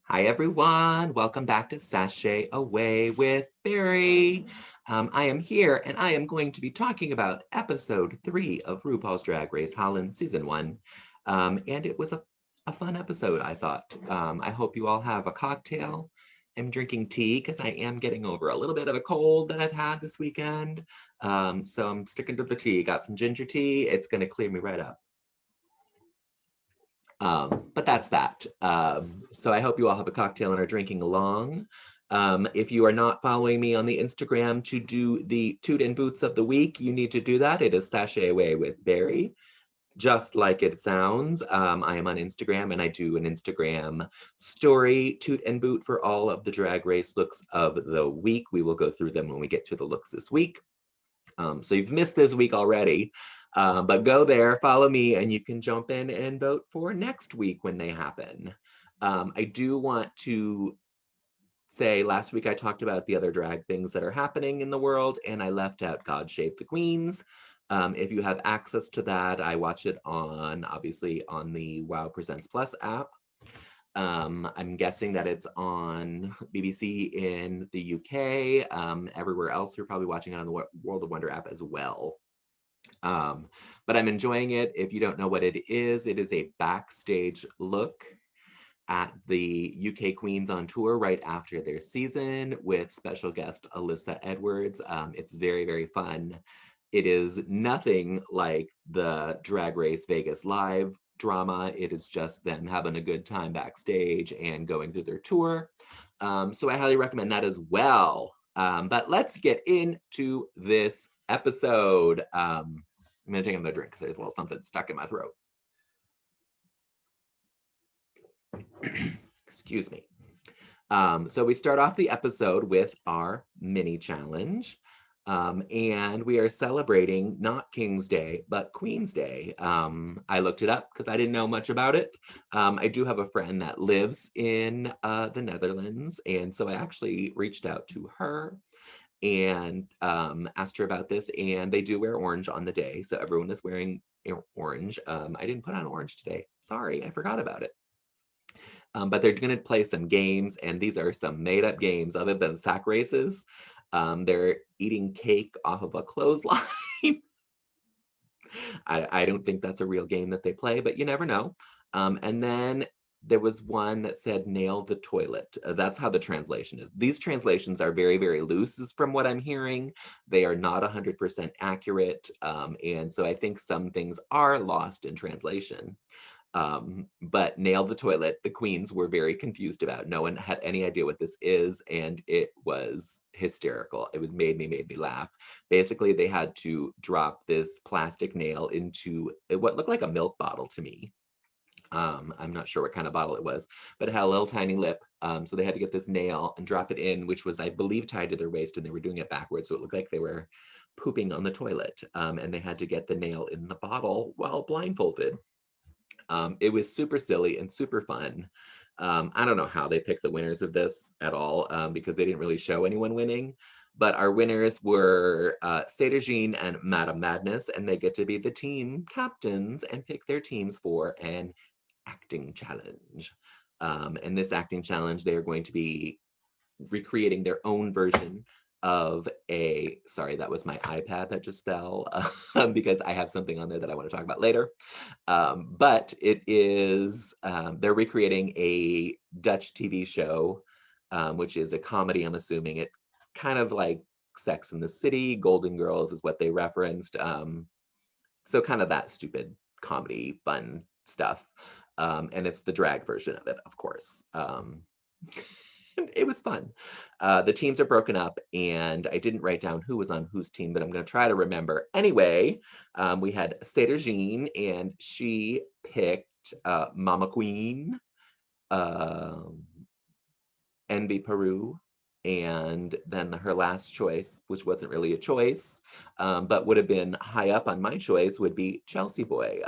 Hi, everyone. Welcome back to Sashay Away with Barry. I am here and I am going to be talking about episode 3 of RuPaul's Drag Race Holland season 1. And it was a fun episode, I thought. I hope you all have a cocktail. I'm drinking tea because I am getting over a little bit of a cold that I've had this weekend. So I'm sticking to the tea. Got some ginger tea. It's going to clear me right up. But that's that. So I hope you all have a cocktail and are drinking along. If you are not following me on the Instagram to do the Toot and Boots of the week, you need to do that. It is Sashay Away with Barry, just like it sounds. I am on Instagram and I do an Instagram story, Toot and Boot, for all of the Drag Race looks of the week. We will go through them when we get to the looks this week. So you've missed this week already, but go there, follow me, and you can jump in and vote for next week when they happen. I do want to say last week I talked about the other drag things that are happening in the world, and I left out God Save the Queens. If you have access to that, I watch it obviously on the Wow Presents Plus app. I'm guessing that it's on BBC in the UK. Everywhere else, you're probably watching it on the World of Wonder app as well. But I'm enjoying it. If you don't know what it is a backstage look at the UK Queens on tour right after their season with special guest Alyssa Edwards. It's very, very fun. It is nothing like the Drag Race Vegas Live drama. It is just them having a good time backstage and going through their tour. So I highly recommend that as well. But let's get into this episode. I'm gonna take another drink because there's a little something stuck in my throat. Excuse me. So we start off the episode with our mini challenge. And we are celebrating not King's Day, but Queen's Day. I looked it up because I didn't know much about it. I do have a friend that lives in the Netherlands, and so I actually reached out to her and asked her about this, and they do wear orange on the day, so everyone is wearing orange. I didn't put on orange today. Sorry, I forgot about it. But they're going to play some games, and these are some made-up games other than sack races. They're eating cake off of a clothesline. I don't think that's a real game that they play, but you never know. And then there was one that said nail the toilet. That's how the translation is. These translations are very, very loose from what I'm hearing. They are not 100% accurate. And so I think some things are lost in translation. But nail the toilet, the queens were very confused about. No one had any idea what this is, and it was hysterical. It was made me laugh. Basically, they had to drop this plastic nail into what looked like a milk bottle to me. I'm not sure what kind of bottle it was, but it had a little tiny lip. So they had to get this nail and drop it in, which was, I believe, tied to their waist, and they were doing it backwards. So it looked like they were pooping on the toilet. And they had to get the nail in the bottle while blindfolded. It was super silly and super fun. I don't know how they picked the winners of this at all because they didn't really show anyone winning. But our winners were Ceregine and Madame Madness, and they get to be the team captains and pick their teams for an acting challenge. And this acting challenge, they are going to be recreating their own version of sorry, that was my iPad that just fell because I have something on there that I want to talk about later. But it is, they're recreating a Dutch TV show, which is a comedy, I'm assuming. It kind of like Sex in the City, Golden Girls is what they referenced. So kind of that stupid comedy, fun stuff. And it's the drag version of it, of course. It was fun. The teams are broken up, and I didn't write down who was on whose team, but I'm going to try to remember. Anyway, we had Ceregine, and she picked Mama Queen, Envy Peru, and then her last choice, which wasn't really a choice, but would have been high up on my choice, would be Chelsea Boy.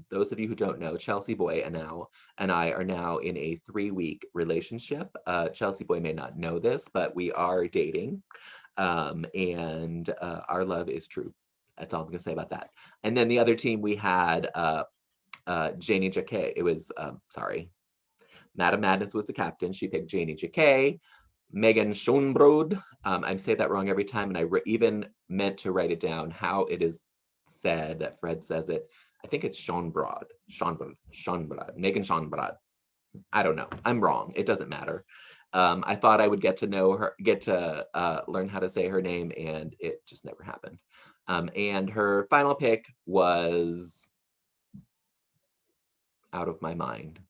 Those of you who don't know, Chelsea Boy and I are now in a 3-week relationship. Chelsea Boy may not know this, but we are dating, and our love is true. That's all I'm gonna say about that. And then the other team we had Janie Jacquet. It was sorry, Madame Madness was the captain. She picked Janie Jacquet. Megan Schoenbrod. I say that wrong every time, and I even meant to write it down how it is said that Fred says it. I think it's Schoenbrod. Megan Schoenbrod. I don't know. I'm wrong. It doesn't matter. I thought I would get to learn how to say her name, and it just never happened. And her final pick was out of my mind.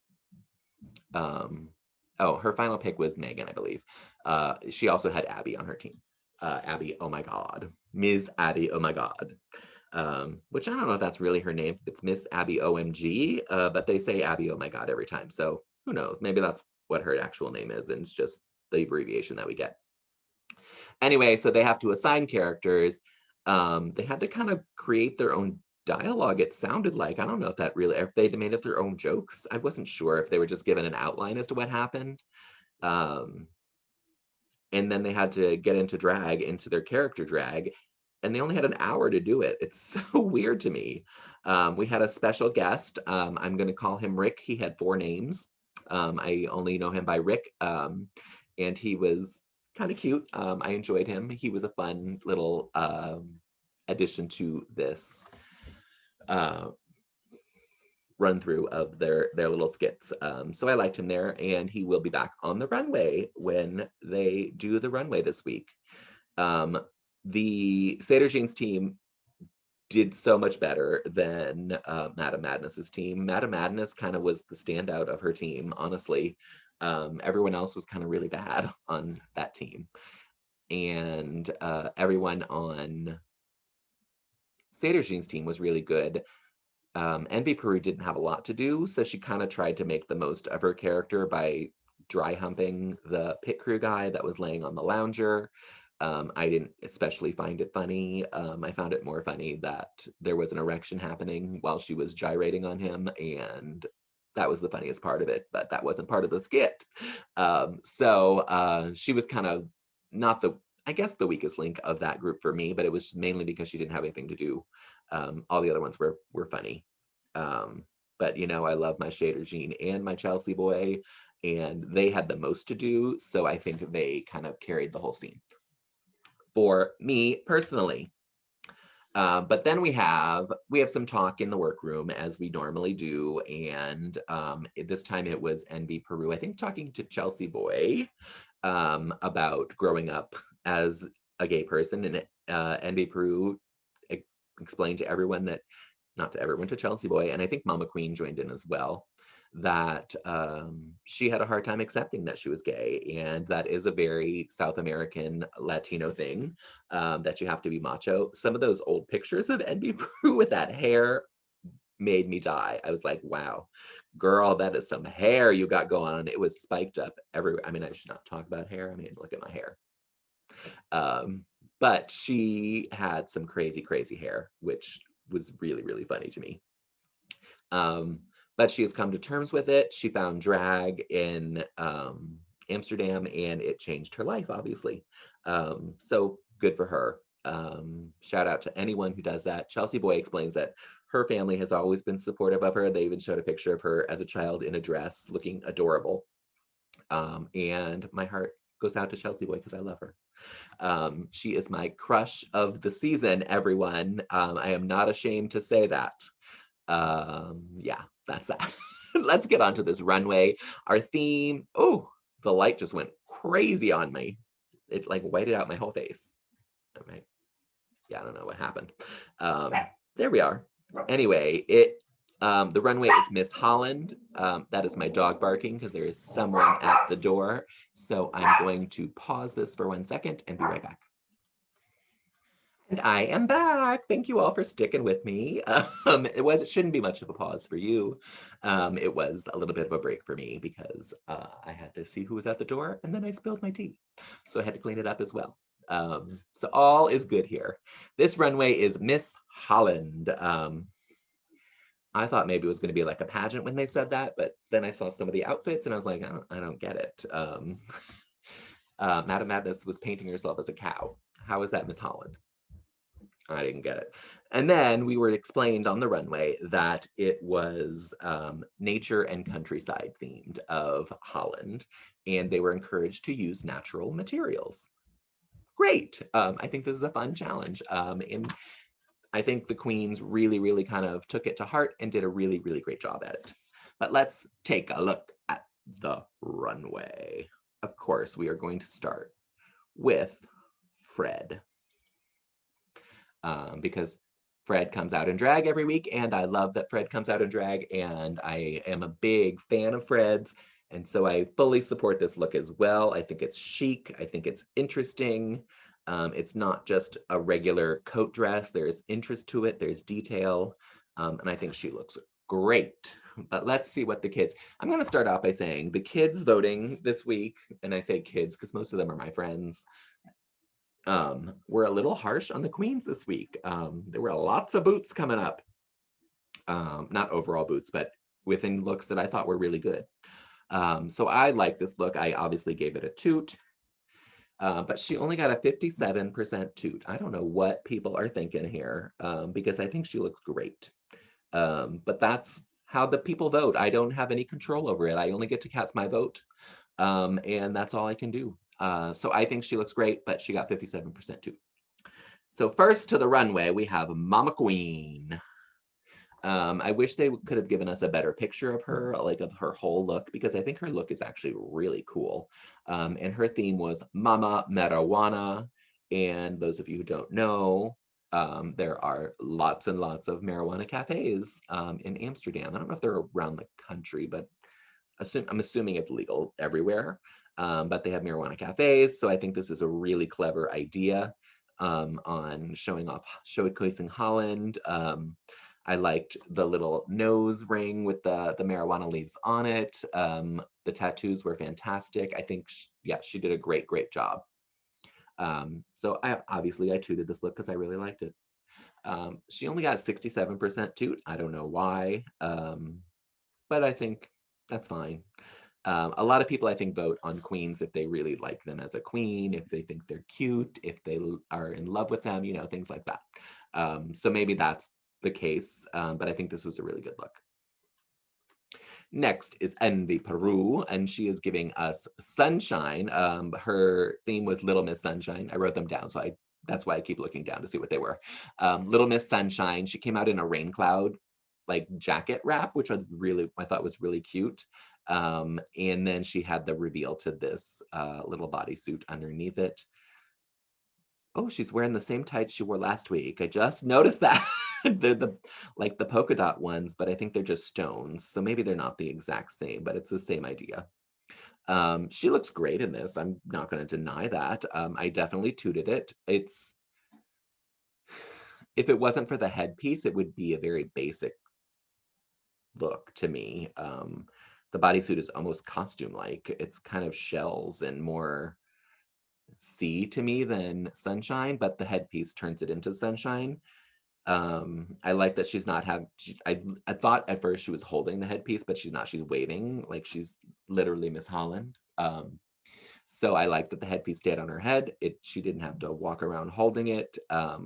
Her final pick was Megan, I believe. She also had Abby on her team. Abby, oh my God. Ms. Abby, oh my God. Which I don't know if that's really her name. It's Miss Abby OMG, but they say Abby, oh my God, every time. So who knows? Maybe that's what her actual name is, and it's just the abbreviation that we get. Anyway, so they have to assign characters. They had to kind of create their own dialogue, it sounded like. I don't know if they made up their own jokes. I wasn't sure if they were just given an outline as to what happened. And then they had to get into their character drag, and they only had an hour to do it. It's so weird to me. We had a special guest. I'm going to call him Rick. He had 4 names. I only know him by Rick, and he was kind of cute. I enjoyed him. He was a fun little addition to this run through of their little skits. So I liked him there, and he will be back on the runway when they do the runway this week. The Ceregine's team did so much better than Madame Madness's team. Madame Madness kind of was the standout of her team, honestly. Everyone else was kind of really bad on that team. And everyone on Ceregine's team was really good. Envy Peru didn't have a lot to do, so she kind of tried to make the most of her character by dry humping the pit crew guy that was laying on the lounger. I didn't especially find it funny. I found it more funny that there was an erection happening while she was gyrating on him, and that was the funniest part of it, but that wasn't part of the skit. So she was kind of not the weakest link of that group for me, but it was mainly because she didn't have anything to do. All the other ones were funny. But I love my Ceregine and my Chelsea boy, and they had the most to do, so I think they kind of carried the whole scene for me personally. But then we have some talk in the workroom, as we normally do, and this time it was NB Peru, I think, talking to Chelsea boy about growing up as a gay person, and NB Peru explained to everyone that, not to everyone, to Chelsea boy, and I think Mama Queen joined in as well, that she had a hard time accepting that she was gay, and that is a very South American Latino thing, that you have to be macho. Some of those old pictures of NB Peru with that hair made me die. I was like, wow, girl, that is some hair you got going on. It was spiked up everywhere. I mean, I should not talk about hair. I mean, look at my hair. But she had some crazy, crazy hair, which was really, really funny to me. But she has come to terms with it. She found drag in Amsterdam, and it changed her life, obviously. So good for her. Shout out to anyone who does that. Chelsea Boy explains that her family has always been supportive of her. They even showed a picture of her as a child in a dress looking adorable. And my heart goes out to Chelsea Boy because I love her. She is my crush of the season, everyone. I am not ashamed to say that. Yeah, that's that. Let's get on to this runway. Our theme, oh, the light just went crazy on me. It like whited out my whole face. All right. Yeah, I don't know what happened. There we are. Anyway, the runway is Miss Holland. That is my dog barking because there is someone at the door. So I'm going to pause this for 1 second and be right back. And I am back. Thank you all for sticking with me. It shouldn't be much of a pause for you. It was a little bit of a break for me because I had to see who was at the door, and then I spilled my tea. So I had to clean it up as well. So all is good here. This runway is Miss Holland. I thought maybe it was going to be like a pageant when they said that, but then I saw some of the outfits and I was like, I don't get it. Madame Madness was painting herself as a cow. How is that Miss Holland? I didn't get it. And then we were explained on the runway that it was nature and countryside themed of Holland, and they were encouraged to use natural materials. Great. I think this is a fun challenge. And I think the queens really, really kind of took it to heart and did a really, really great job at it. But let's take a look at the runway. Of course, we are going to start with Fred. Because Fred comes out in drag every week, and I love that Fred comes out in drag, and I am a big fan of Fred's, and so I fully support this look as well. I think it's chic. I think it's interesting. It's not just a regular coat dress. There's interest to it. There's detail, and I think she looks great. But let's see what the kids. I'm going to start off by saying the kids voting this week, and I say kids because most of them are my friends, were a little harsh on the queens this week. There were lots of boots coming up. Not overall boots, but within looks that I thought were really good. So I like this look. I obviously gave it a toot, but she only got a 57% toot. I don't know what people are thinking here, because I think she looks great. But that's how the people vote. I don't have any control over it. I only get to cast my vote, and that's all I can do. So I think she looks great, but she got 57% too. So first to the runway, we have Mama Queen. I wish they could have given us a better picture of her, like of her whole look, because I think her look is actually really cool. And her theme was Mama Marijuana. And those of you who don't know, there are lots and lots of marijuana cafes in Amsterdam. I don't know if they're around the country, but I'm assuming it's legal everywhere. But they have marijuana cafes. So I think this is a really clever idea on showcasing Holland. I liked the little nose ring with the marijuana leaves on it. The tattoos were fantastic. I think, she did a great, great job. So I tooted this look because I really liked it. She only got 67% toot. I don't know why, but I think that's fine. A lot of people, I think, vote on queens if they really like them as a queen, if they think they're cute, if they are in love with them, things like that. So maybe that's the case, but I think this was a really good look. Next is Envy Peru, and she is giving us Sunshine. Her theme was Little Miss Sunshine. I wrote them down, so that's why I keep looking down to see what they were. Little Miss Sunshine. She came out in a rain cloud like jacket wrap, which I thought was really cute. And then she had the reveal to this little bodysuit underneath it. Oh, she's wearing the same tights she wore last week. I just noticed that. They're like the polka dot ones, but I think they're just stones. So maybe they're not the exact same, but it's the same idea. She looks great in this. I'm not going to deny that. I definitely tooted it. If it wasn't for the headpiece, it would be a very basic look to me. The bodysuit is almost costume-like. It's kind of shells and more sea to me than sunshine, but the headpiece turns it into sunshine. I like that she's not I thought at first she was holding the headpiece, but she's not. She's waving like she's literally Miss Holland. So I like that the headpiece stayed on her head. She didn't have to walk around holding it.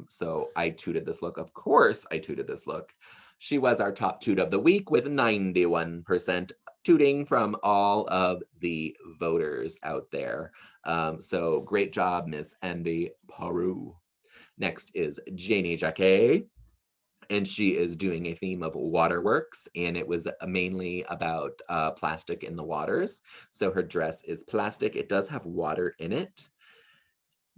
So I tooted this look. Of course, I tooted this look. She was our top toot of the week with 91% tooting from all of the voters out there. So great job, Miss Envy Peru. Next is Janie Jacquet, and she is doing a theme of waterworks, and it was mainly about plastic in the waters. So her dress is plastic. It does have water in it.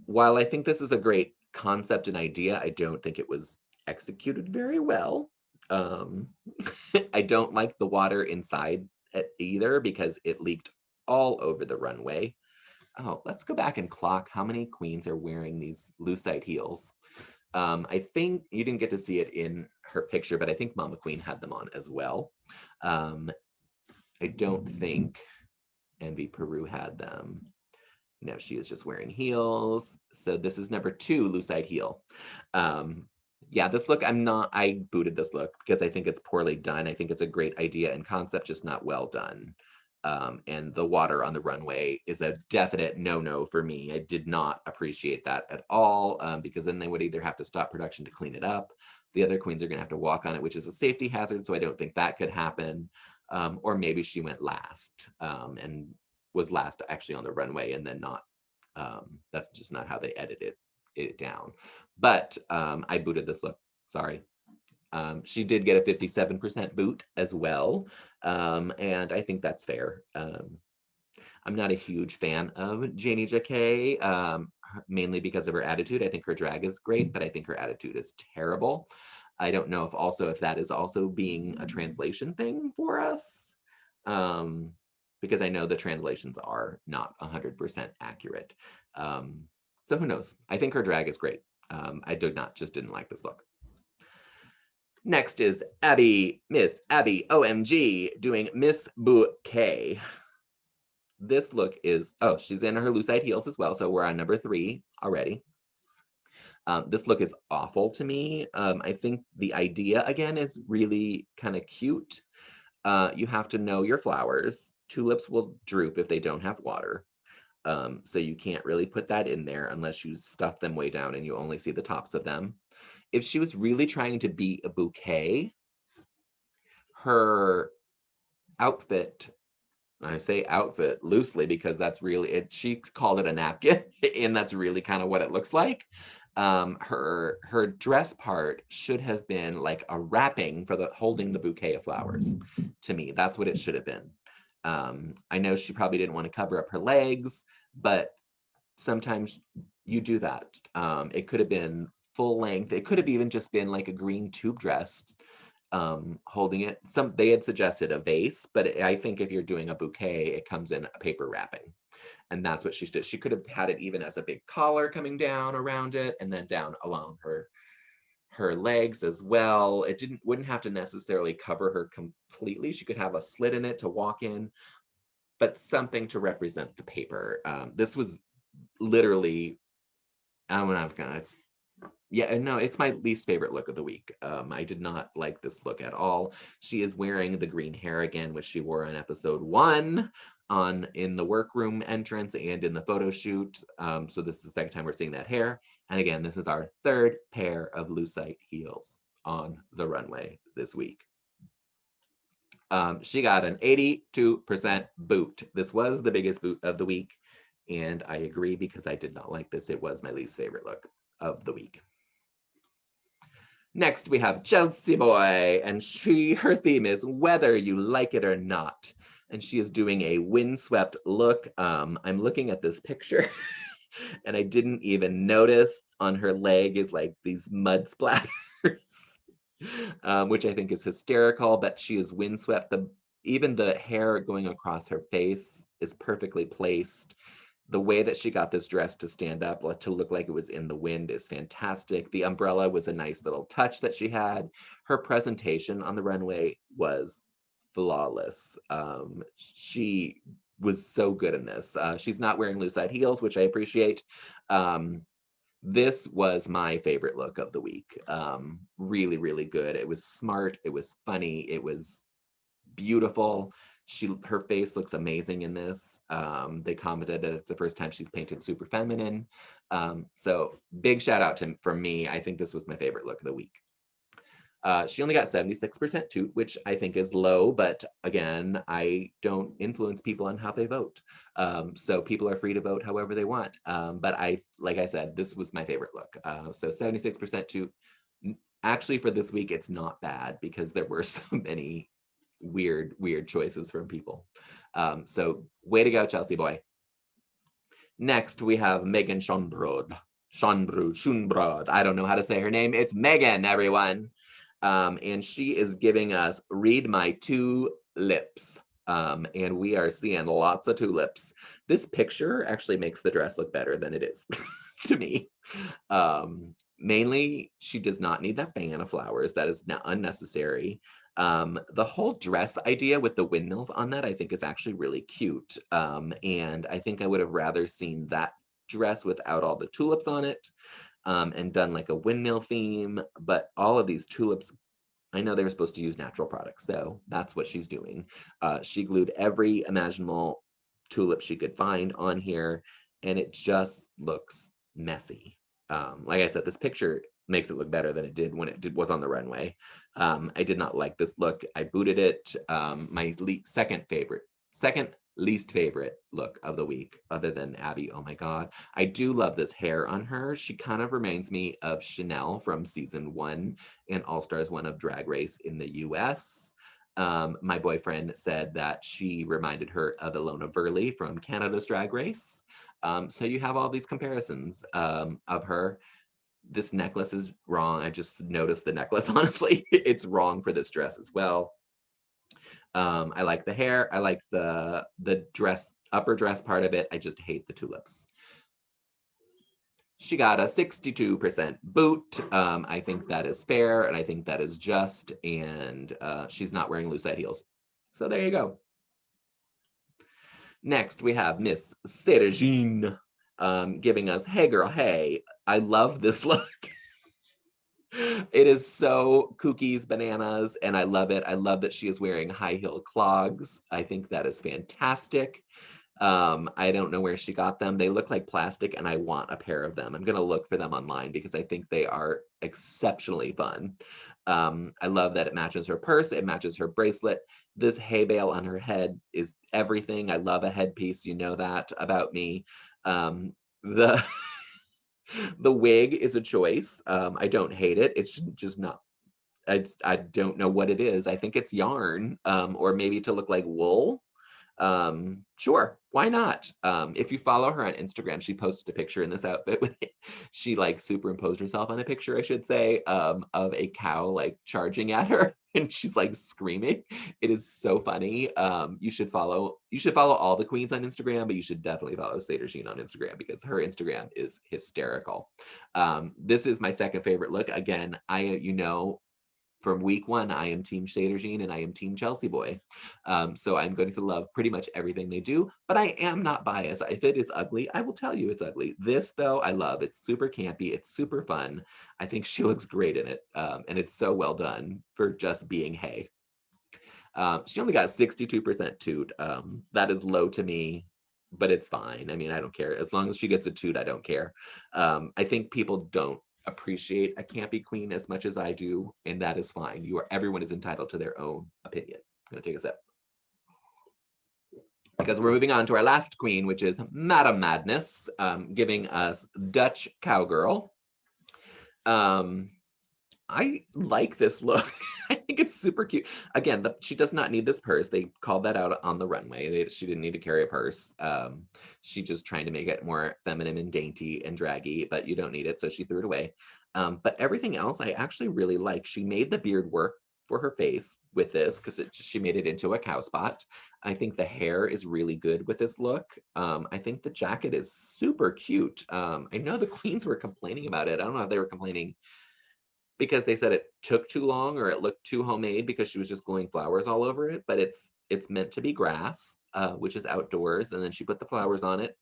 While I think this is a great concept and idea, I don't think it was executed very well. I don't like the water inside it either because it leaked all over the runway. Oh, let's go back and clock how many queens are wearing these lucite heels. I think you didn't get to see it in her picture, but I think Mama Queen had them on as well. I don't think Envy Peru had them. No, she is just wearing heels. So this is number 2 lucite heel. Yeah, this look, I booted this look because I think it's poorly done. I think it's a great idea and concept, just not well done. And the water on the runway is a definite no-no for me. I did not appreciate that at all, because then they would either have to stop production to clean it up. The other queens are going to have to walk on it, which is a safety hazard, so I don't think that could happen. Or maybe she went last, and was last actually on the runway and then not. That's just not how they edited it down. But I booted this look, sorry. She did get a 57% boot as well, and I think that's fair. I'm not a huge fan of Janie Jacquet, mainly because of her attitude. I think her drag is great, but I think her attitude is terrible. I don't know if that is also being a translation thing for us, because I know the translations are not 100% accurate. So who knows? I think her drag is great. I didn't like this look. Next is Abby, Miss Abby OMG, doing Miss Bouquet. This look is, oh, she's in her loose-side heels as well, so we're on number 3 already. This look is awful to me. I think the idea, again, is really kind of cute. You have to know your flowers. Tulips will droop if they don't have water. So you can't really put that in there unless you stuff them way down and you only see the tops of them. If she was really trying to be a bouquet, her outfit, I say outfit loosely because that's really it. She called it a napkin, and that's really kind of what it looks like. Her dress part should have been like a wrapping for the holding the bouquet of flowers. To me, that's what it should have been. I know she probably didn't want to cover up her legs, but sometimes you do that. It could have been full length. It could have even just been like a green tube dress, holding it. They had suggested a vase, but I think if you're doing a bouquet, it comes in a paper wrapping, and that's what she did. She could have had it even as a big collar coming down around it, and then down along her legs as well. It wouldn't have to necessarily cover her completely. She could have a slit in it to walk in, but something to represent the paper. This was literally, I'm not gonna, yeah, no, it's my least favorite look of the week. I did not like this look at all. She is wearing the green hair again, which she wore in episode 1 in the workroom entrance and in the photo shoot. So this is the second time we're seeing that hair. And again, this is our 3rd pair of lucite heels on the runway this week. She got an 82% boot. This was the biggest boot of the week, and I agree because I did not like this. It was my least favorite look of the week. Next, we have Chelsea Boy, and her theme is whether you like it or not. And she is doing a windswept look. I'm looking at this picture, and I didn't even notice on her leg is like these mud splatters, which I think is hysterical, but she is windswept. Even the hair going across her face is perfectly placed. The way that she got this dress to stand up, to look like it was in the wind, is fantastic. The umbrella was a nice little touch that she had. Her presentation on the runway was flawless. She was so good in this. She's not wearing loose-side heels, which I appreciate. This was my favorite look of the week. Really, really good. It was smart. It was funny. It was beautiful. Her face looks amazing in this. They commented that it's the first time she's painted super feminine. So big shout out from me. I think this was my favorite look of the week. She only got 76% toot, which I think is low, but again, I don't influence people on how they vote. So people are free to vote however they want. But like I said, this was my favorite look. So 76% toot. Actually, for this week, it's not bad because there were so many weird choices from people. So way to go, Chelsea Boy. Next, we have Megan Schonbrod. I don't know how to say her name. It's Megan, everyone. And she is giving us Read My Two Lips. And we are seeing lots of tulips. This picture actually makes the dress look better than it is to me. Mainly, she does not need that fan of flowers. That is unnecessary. The whole dress idea with the windmills on that, I think, is actually really cute. And I think I would have rather seen that dress without all the tulips on it, and done like a windmill theme. But all of these tulips I know they were supposed to use natural products, so that's what she's doing. She glued every imaginable tulip she could find on here, and it just looks messy. Like I said, this picture makes it look better than it did when was on the runway. I did not like this look. I booted it. My second least favorite look of the week, other than Abby. Oh my God. I do love this hair on her. She kind of reminds me of Chanel from season 1 and All Stars 1 of Drag Race in the US. My boyfriend said that she reminded her of Ilona Verley from Canada's Drag Race. So you have all these comparisons of her. This necklace is wrong. I just noticed the necklace, honestly. It's wrong for this dress as well. I like the hair. I like the dress, upper dress part of it. I just hate the tulips. She got a 62% boot. I think that is fair, and I think that is just, and she's not wearing loose-side heels. So there you go. Next, we have Miss Ceregine giving us, hey girl, hey. I love this look. It is so cookies, bananas, and I love it. I love that she is wearing high heel clogs. I think that is fantastic. I don't know where she got them. They look like plastic, and I want a pair of them. I'm gonna look for them online because I think they are exceptionally fun. I love that it matches her purse, it matches her bracelet. This hay bale on her head is everything. I love a headpiece, you know that about me. The the wig is a choice. I don't hate it. It's just not. I don't know what it is. I think it's yarn, or maybe to look like wool. Sure, why not? If you follow her on Instagram, she posted a picture in this outfit with it. She like superimposed herself on a picture, I should say, of a cow like charging at her, and she's like screaming. It is so funny. You should follow all the queens on Instagram, but you should definitely follow Ceregine on Instagram because her Instagram is hysterical. This is my second favorite look. Again, from week 1, I am Team Ceregine and I am Team Chelsea Boy. So I'm going to love pretty much everything they do, but I am not biased. If it is ugly, I will tell you it's ugly. This, though, I love. It's super campy. It's super fun. I think she looks great in it, and it's so well done for just being hay. She only got 62% toot. That is low to me, but it's fine. I mean, I don't care. As long as she gets a toot, I don't care. I think people don't appreciate a campy queen as much as I do, and that is fine. Everyone is entitled to their own opinion. I'm gonna take a sip. Because we're moving on to our last queen, which is Madame Madness, giving us Dutch Cowgirl. I like this look. I think it's super cute. Again, she does not need this purse. They called that out on the runway. She didn't need to carry a purse. She just trying to make it more feminine and dainty and draggy, but you don't need it, so she threw it away. But everything else I actually really like. She made the beard work for her face with this because she made it into a cow spot. I think the hair is really good with this look. I think the jacket is super cute. I know the queens were complaining about it. I don't know if they were complaining because they said it took too long or it looked too homemade because she was just gluing flowers all over it, but it's meant to be grass, which is outdoors, and then she put the flowers on it,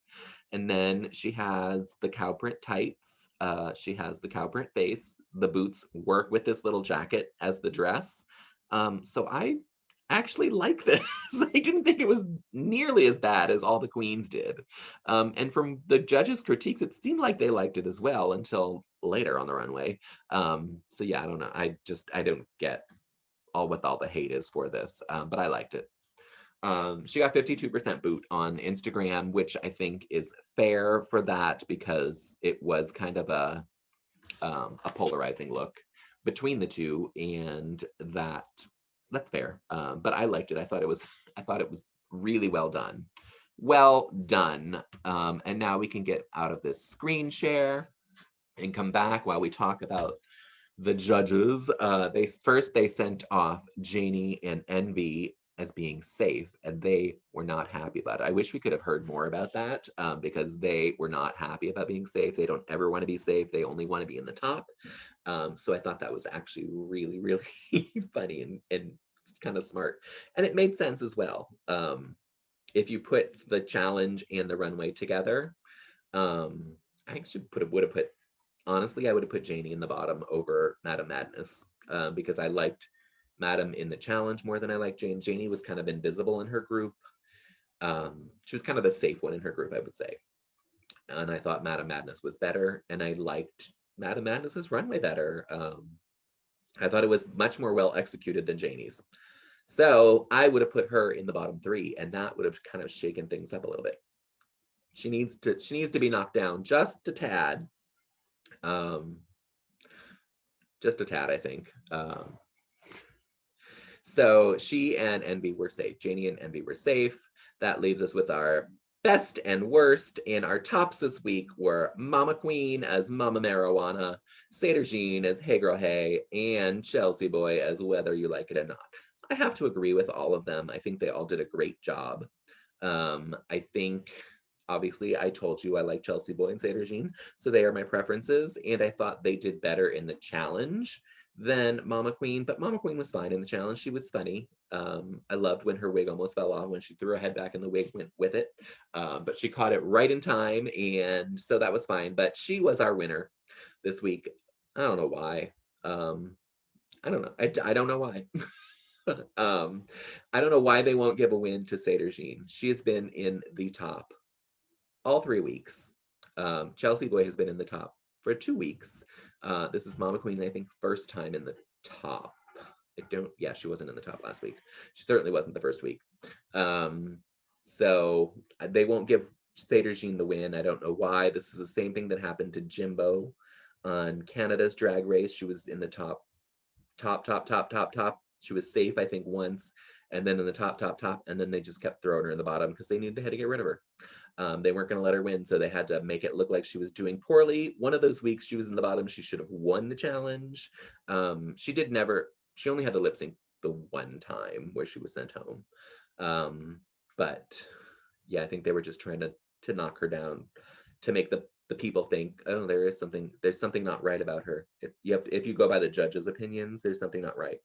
and then she has the cow print tights, she has the cow print face, the boots work with this little jacket as the dress. So I actually like this. I didn't think it was nearly as bad as all the queens did. And from the judges' critiques, it seemed like they liked it as well until later on the runway. So yeah, I don't know. I don't get what all the hate is for this, but I liked it. She got 52% boot on Instagram, which I think is fair for that because it was kind of a polarizing look between the two, and that's fair. But I liked it. I thought it was really well done. Well done. And now we can get out of this screen share and come back while we talk about the judges. They sent off Janie and Envy as being safe, and they were not happy about it. I wish we could have heard more about that because they were not happy about being safe. They don't ever want to be safe. They only want to be in the top. So I thought that was actually really, really funny and kind of smart. And it made sense as well. If you put the challenge and the runway together, I actually would have put honestly, I would have put Janie in the bottom over Madame Madness because I liked Madam in the challenge more than I liked Jane. Janie was kind of invisible in her group. She was kind of the safe one in her group, I would say. And I thought Madam Madness was better, and I liked Madam Madness's runway better. I thought it was much more well executed than Janie's. So I would have put her in the bottom three, and that would have kind of shaken things up a little bit. She needs to be knocked down just a tad. Just a tad, I think. So she and Envy were safe. Janie and Envy were safe. That leaves us with our best and worst. And our tops this week were Mama Queen as Mama Marijuana, Ceregine as Hey Girl Hey, and Chelsea Boy as Whether You Like It or Not. I have to agree with all of them. I think they all did a great job. I think, obviously, I told you I like Chelsea Boy and Ceregine, so they are my preferences. And I thought they did better in the challenge than Mama Queen, but Mama Queen was fine in the challenge. She was funny. I loved when her wig almost fell off when she threw her head back and the wig went with it. But she caught it right in time, and so that was fine. But she was our winner this week. I don't know why. I don't know. I don't know why. I don't know why they won't give a win to Ceregine. She has been in the top all 3 weeks. Chelsea Boy has been in the top for 2 weeks. This is Mama Queen, I think, first time in the top. Yeah, she wasn't in the top last week. She certainly wasn't the first week. So they won't give Ceregine the win. I don't know why. This is the same thing that happened to Jimbo on Canada's Drag Race. She was in the top. She was safe, I think, once, and then in the top, and then they just kept throwing her in the bottom because they had to get rid of her. They weren't going to let her win, so they had to make it look like she was doing poorly. One of those weeks she was in the bottom, she should have won the challenge. She only had to lip sync the one time where she was sent home. But yeah, I think they were just trying to knock her down to make the people think, oh, there's something not right about her. If you go by the judges' opinions, there's something not right.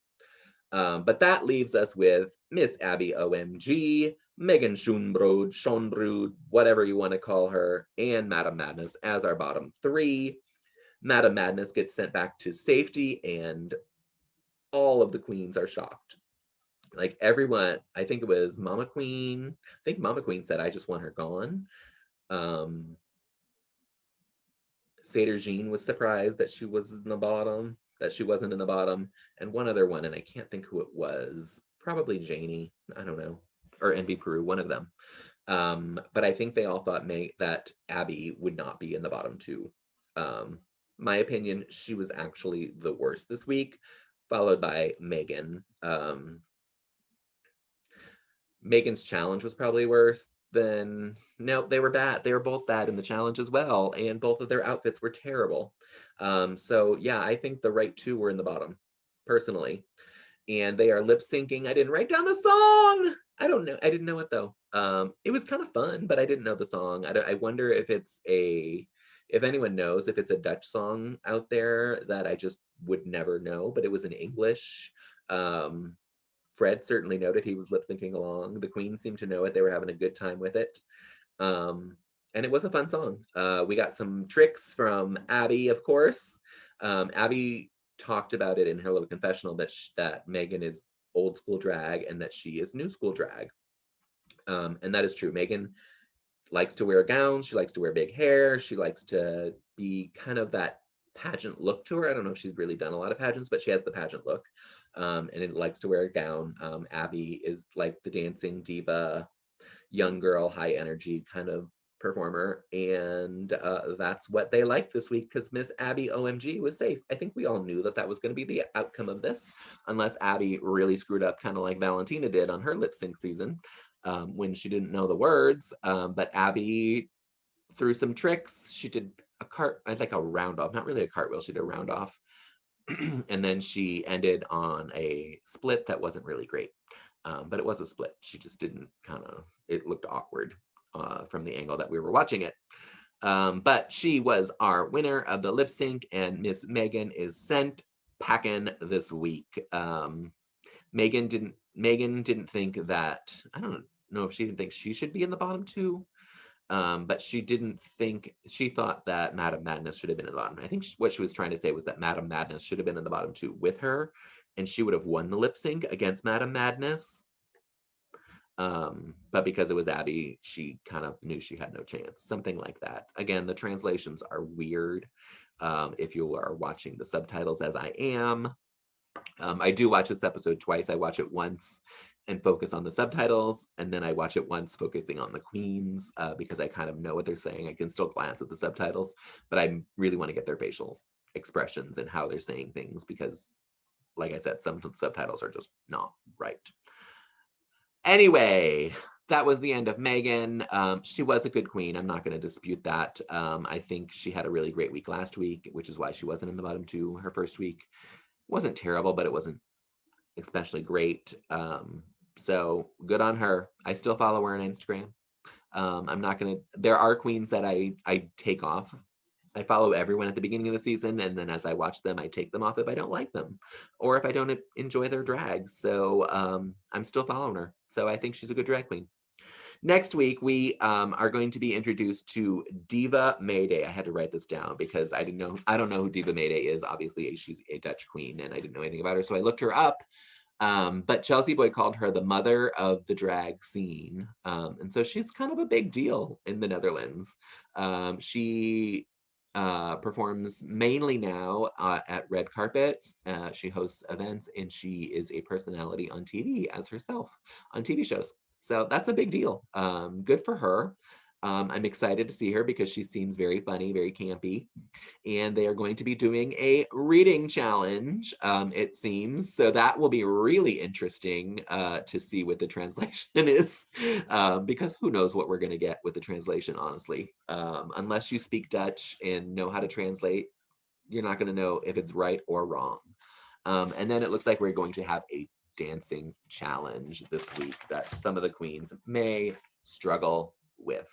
But that leaves us with Miss Abby OMG, Megan Schoenbrod, whatever you want to call her, and Madam Madness as our bottom three. Madam Madness gets sent back to safety, and all of the queens are shocked. Like everyone, I think it was Mama Queen. I think Mama Queen said, I just want her gone. Ceregine was surprised that she was in the bottom, that she wasn't in the bottom, and one other one, and I can't think who it was. Probably Janie, I don't know, or Envy Peru, one of them. But I think they all thought that Abby would not be in the bottom two. My opinion, she was actually the worst this week, followed by Megan. Megan's challenge was probably worse. Then no, they were bad. They were both bad in the challenge as well, and both of their outfits were terrible. So yeah, I think the right two were in the bottom, personally, and they are lip syncing. I didn't write down the song. I don't know. I didn't know it though. It was kind of fun, but I didn't know the song. I wonder if if anyone knows if it's a Dutch song out there that I just would never know, but it was in English. Fred certainly noted, he was lip syncing along. The Queen seemed to know it. They were having a good time with it. And it was a fun song. We got some tricks from Abby, of course. Abby talked about it in her little confessional that Megan is old school drag and that she is new school drag. And that is true. Megan likes to wear a gown. She likes to wear big hair. She likes to be kind of that pageant look to her. I don't know if she's really done a lot of pageants, but she has the pageant look. And it likes to wear a gown. Abby is like the dancing diva, young girl, high energy kind of performer, and that's what they liked this week because Miss Abby OMG was safe. I think we all knew that was going to be the outcome of this, unless Abby really screwed up, kind of like Valentina did on her lip sync season when she didn't know the words. But Abby threw some tricks. She did a round off, not really a cartwheel. She did a round off. And then she ended on a split that wasn't really great, but it was a split. She just didn't it looked awkward from the angle that we were watching it. But she was our winner of the lip sync, and Miss Megan is sent packing this week. Megan didn't think that, I don't know if she didn't think she should be in the bottom two. But she thought that Madam Madness should have been in the bottom. I think what she was trying to say was that Madam Madness should have been in the bottom two with her, and she would have won the lip sync against Madame Madness. But because it was Abby, she kind of knew she had no chance, something like that. Again, the translations are weird. If you are watching the subtitles as I am, I do watch this episode twice. I watch it once and focus on the subtitles, and then I watch it once focusing on the queens because I kind of know what they're saying. I can still glance at the subtitles, but I really want to get their facial expressions and how they're saying things because, like I said, some subtitles are just not right. Anyway, that was the end of Megan. She was a good queen. I'm not going to dispute that. I think she had a really great week last week, which is why she wasn't in the bottom two her first week. Wasn't terrible, but it wasn't especially great. So good on her. I still follow her on Instagram. I'm not gonna. There are queens that I take off. I follow everyone at the beginning of the season, and then as I watch them, I take them off if I don't like them, or if I don't enjoy their drag. So I'm still following her. So I think she's a good drag queen. Next week, we are going to be introduced to Diva Mayday. I had to write this down because I don't know who Diva Mayday is. Obviously, she's a Dutch queen, and I didn't know anything about her, so I looked her up. But Chelsea Boy called her the mother of the drag scene. And so she's kind of a big deal in the Netherlands. She performs mainly now at red carpets. She hosts events and she is a personality on TV as herself on TV shows. So that's a big deal. Good for her. I'm excited to see her because she seems very funny, very campy. And they are going to be doing a reading challenge, it seems. So that will be really interesting to see what the translation is, because who knows what we're going to get with the translation, honestly. Unless you speak Dutch and know how to translate, you're not going to know if it's right or wrong. And then it looks like we're going to have a dancing challenge this week that some of the queens may struggle with.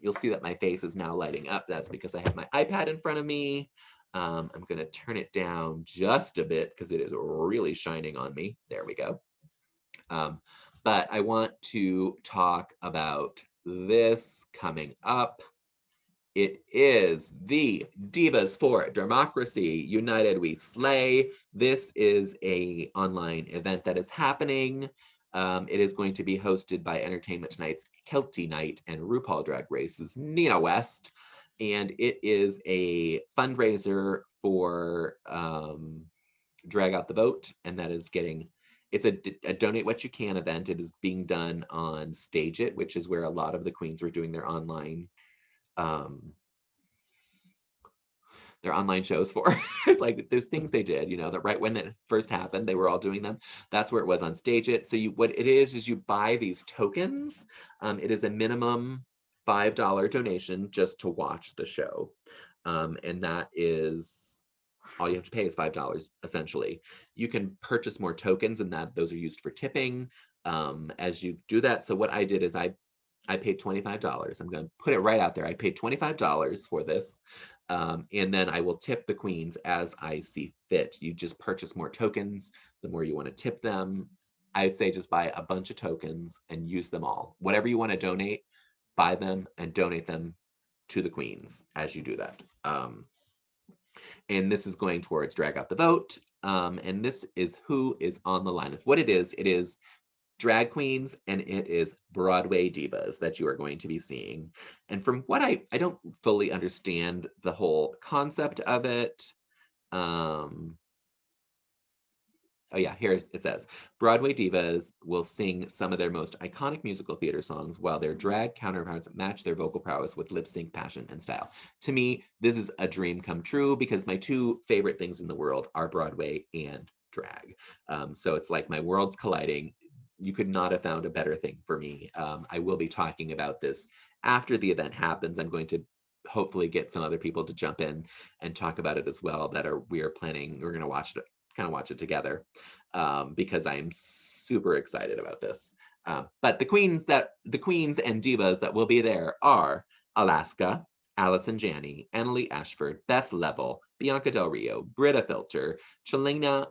You'll see that my face is now lighting up. That's because I have my iPad in front of me. I'm going to turn it down just a bit because it is really shining on me. There we go. But I want to talk about this coming up. It is the Divas for Democracy United We Slay. This is a online event that is happening. It is going to be hosted by Entertainment Tonight's Kelty Knight and RuPaul Drag Race's Nina West. And it is a fundraiser for Drag Out the Vote. And that is it's a donate what you can event. It is being done on Stage It, which is where a lot of the queens were doing their online shows for. It's like there's things they did, that right when it first happened, they were all doing them. That's where it was on Stage It. So what it is you buy these tokens. It is a minimum $5 donation just to watch the show. And that is all you have to pay is $5 essentially. You can purchase more tokens and those are used for tipping as you do that. So what I did is I paid $25. I'm going to put it right out there. I paid $25 for this. And then I will tip the queens as I see fit. You just purchase more tokens, the more you want to tip them. I'd say just buy a bunch of tokens and use them all. Whatever you want to donate, buy them and donate them to the queens as you do that. And this is going towards Drag Out the Vote. And this is who is on the lineup. What it is drag queens and it is Broadway divas that you are going to be seeing. And from what I don't fully understand the whole concept of it. Oh yeah, here it says, Broadway divas will sing some of their most iconic musical theater songs while their drag counterparts match their vocal prowess with lip sync passion and style. To me, this is a dream come true because my two favorite things in the world are Broadway and drag. So it's like my worlds colliding. You could not have found a better thing for me. I will be talking about this after the event happens. I'm going to hopefully get some other people to jump in and talk about it as well we're going to watch it together because I'm super excited about this. But the queens and divas that will be there are Alaska, Allison Janney, Annalie Ashford, Beth Level, Bianca Del Rio, Britta Filter, Chelina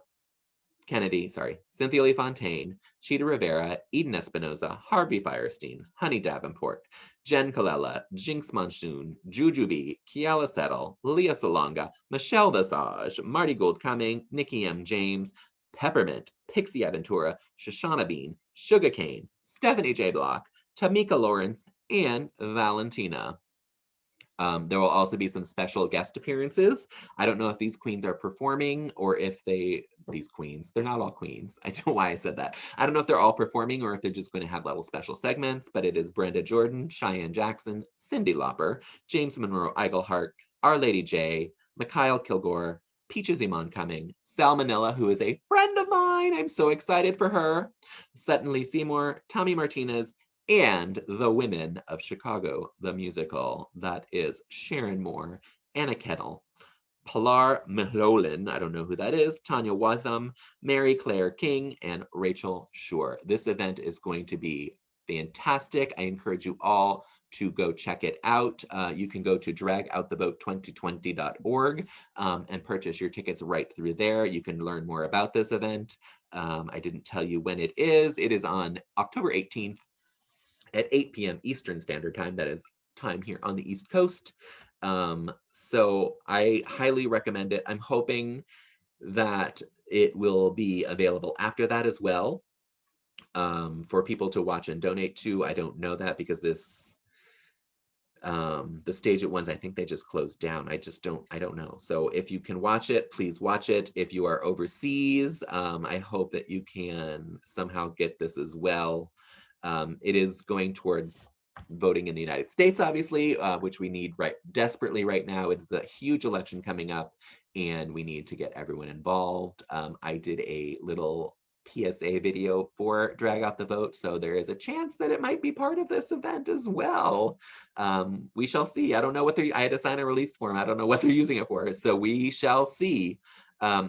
Kennedy, Cynthia Lee Fontaine, Cheetah Rivera, Eden Espinoza, Harvey Firestein, Honey Davenport, Jen Colella, Jinx Monsoon, Jujubee, Kiala Settle, Leah Salonga, Michelle Visage, Marty Gold Cumming, Nikki M. James, Peppermint, Pixie Aventura, Shoshana Bean, Sugarcane, Stephanie J. Block, Tamika Lawrence, and Valentina. There will also be some special guest appearances. I don't know if these queens are performing or if these queens, they're not all queens. I don't know why I said that. I don't know if they're all performing or if they're just going to have little special segments, but it is Brenda Jordan, Cheyenne Jackson, Cyndi Lauper, James Monroe Iglehart, Our Lady J, Mikhail Kilgore, Peaches Iman Cumming, Salmonella, who is a friend of mine. I'm so excited for her. Sutton Lee Seymour, Tommy Martinez, and The Women of Chicago, the musical. That is Sharon Moore, Anna Kettle, Pilar Mihlolin, I don't know who that is, Tanya Watham, Mary Claire King, and Rachel Shore. This event is going to be fantastic. I encourage you all to go check it out. You can go to dragoutthevote2020.org and purchase your tickets right through there. You can learn more about this event. I didn't tell you when it is. It is on October 18th at 8 p.m. Eastern Standard Time. That is time here on the East Coast. So I highly recommend it. I'm hoping that it will be available after that as well for people to watch and donate to. I don't know that because this, the stage at ones, I think they just closed down. I don't know. So if you can watch it, please watch it. If you are overseas, I hope that you can somehow get this as well. It is going towards voting in the United States, obviously, which we need desperately right now. It's a huge election coming up, and we need to get everyone involved. I did a little PSA video for Drag Out the Vote, so there is a chance that it might be part of this event as well. We shall see. I don't know what I had to sign a release form. I don't know what they're using it for, so we shall see.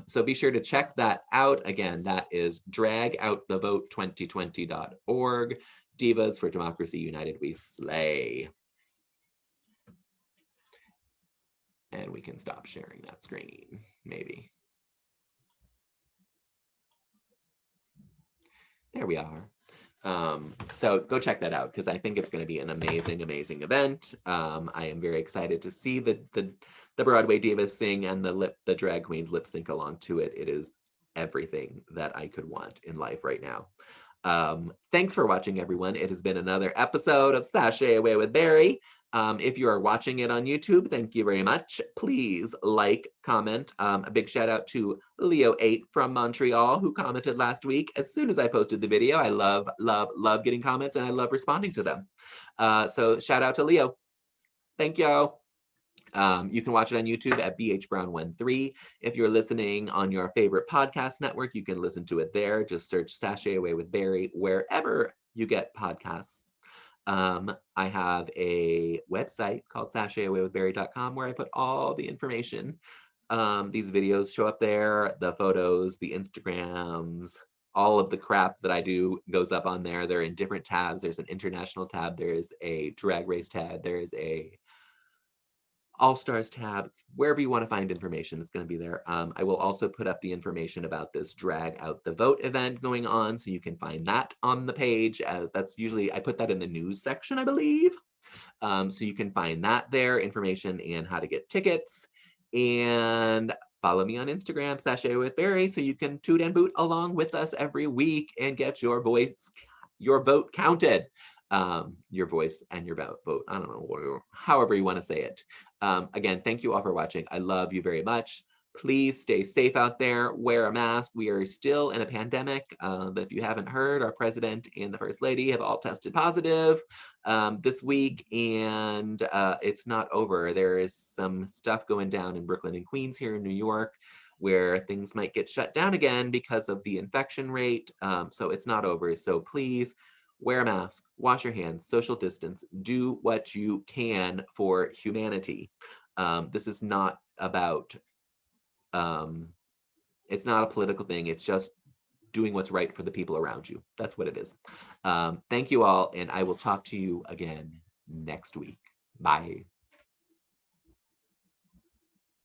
So be sure to check that out. Again, that is dragoutthevote2020.org. Divas for Democracy United We Slay. And we can stop sharing that screen, maybe. There we are. So go check that out because I think it's going to be an amazing, amazing event. I am very excited to see the Broadway divas sing and the drag queens lip sync along to it. It is everything that I could want in life right now. Thanks for watching, everyone. It has been another episode of Sashay Away with Barry. If you are watching it on YouTube, thank you very much. Please like, comment. A big shout out to Leo8 from Montreal who commented last week. As soon as I posted the video, I love, love, love getting comments and I love responding to them. So shout out to Leo. Thank you. You can watch it on YouTube at BHBrown13. If you're listening on your favorite podcast network, you can listen to it there. Just search Sashay Away with Barry wherever you get podcasts. I have a website called sashayawaywithbarry.com where I put all the information. These videos show up there, the photos, the Instagrams, all of the crap that I do goes up on there. They're in different tabs. There's an international tab. There's a drag race tab. There's a All-Stars tab. Wherever you want to find information, it's going to be there. I will also put up the information about this Drag Out the Vote event going on, so you can find that on the page. That's usually, I put that in the news section, I believe. So you can find that there, information and how to get tickets. And follow me on Instagram, Sashay with Barry, so you can toot and boot along with us every week and get your vote counted. Your voice and your vote. I don't know, however you want to say it. Again, thank you all for watching. I love you very much. Please stay safe out there. Wear a mask. We are still in a pandemic. If you haven't heard, our president and the first lady have all tested positive this week, and it's not over. There is some stuff going down in Brooklyn and Queens here in New York where things might get shut down again because of the infection rate. So it's not over. So please wear a mask, wash your hands, social distance, do what you can for humanity. This is not about, it's not a political thing. It's just doing what's right for the people around you. That's what it is. Thank you all, and I will talk to you again next week. Bye.